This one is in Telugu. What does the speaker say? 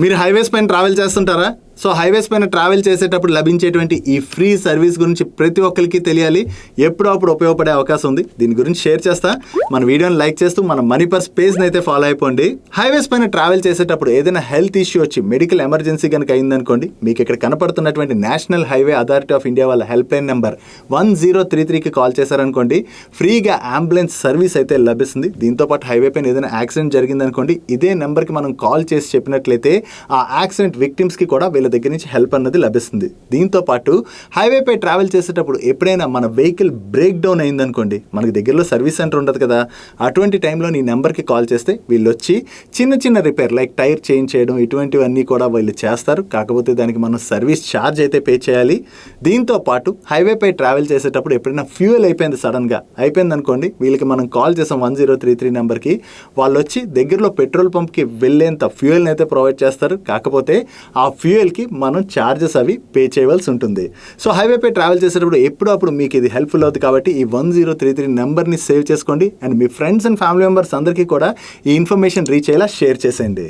మీరు హైవేస్ పైన ట్రావెల్ చేస్తుంటారా? సో హైవేస్ పైన ట్రావెల్ చేసేటప్పుడు లభించేటువంటి ఈ ఫ్రీ సర్వీస్ గురించి ప్రతి ఒక్కరికి తెలియాలి, ఎప్పుడప్పుడు ఉపయోగపడే అవకాశం ఉంది. దీని గురించి షేర్ చేస్తా. మన వీడియోని లైక్ చేస్తూ మన మనీ పర్స్ పేజ్ని అయితే ఫాలో అయిపోండి. హైవేస్ పైన ట్రావెల్ చేసేటప్పుడు ఏదైనా హెల్త్ ఇష్యూ వచ్చి మెడికల్ ఎమర్జెన్సీ కనుక అయిందనుకోండి, మీకు ఇక్కడ కనపడుతున్నటువంటి national highway authority of India వాళ్ళ హెల్ప్ లైన్ నెంబర్ 1033కి కాల్ చేశారనుకోండి, ఫ్రీగా అంబులెన్స్ సర్వీస్ అయితే లభిస్తుంది. దీంతోపాటు హైవే పైన ఏదైనా యాక్సిడెంట్ జరిగిందనుకోండి, ఇదే నెంబర్కి మనం కాల్ చేసి చెప్పినట్లయితే ఆ యాక్సిడెంట్ విక్టిమ్స్కి కూడా వీళ్ళ దగ్గర నుంచి హెల్ప్ అన్నది లభిస్తుంది. దీంతో పాటు హైవేపై ట్రావెల్ చేసేటప్పుడు ఎప్పుడైనా మన వెహికల్ బ్రేక్ డౌన్ అయిందనుకోండి, మనకి దగ్గరలో సర్వీస్ సెంటర్ ఉండదు కదా, అటువంటి టైంలో నీ నెంబర్కి కాల్ చేస్తే వీళ్ళు వచ్చి చిన్న చిన్న రిపేర్ లైక్ టైర్ చేంజ్ చేయడం ఇటువంటివన్నీ కూడా వీళ్ళు చేస్తారు. కాకపోతే దానికి మనం సర్వీస్ ఛార్జ్ అయితే పే చేయాలి. దీంతో పాటు హైవేపై ట్రావెల్ చేసేటప్పుడు ఎప్పుడైనా ఫ్యూయల్ అయిపోయింది, సడన్గా అయిపోయింది అనుకోండి, వీళ్ళకి మనం కాల్ చేసాం 1033 నెంబర్కి, వాళ్ళు వచ్చి దగ్గరలో పెట్రోల్ పంప్కి వెళ్ళేంత ఫ్యూయల్ని అయితే ప్రొవైడ్ చేస్తారు. కాకపోతే ఆ ఫ్యూయల్కి మనం ఛార్జెస్ అవి పే చేయవలసి ఉంటుంది. సో హైవేపై ట్రావెల్ చేసేటప్పుడు ఎప్పుడప్పుడు మీకు ఇది హెల్ప్ఫుల్ అవుతుంది కాబట్టి ఈ 1033 నెంబర్ని సేవ్ చేసుకోండి. And me friends and family members అందరికీ కూడా ఈ ఇన్ఫర్మేషన్ రీచ్ అయ్యేలా షేర్ చేసేయండి.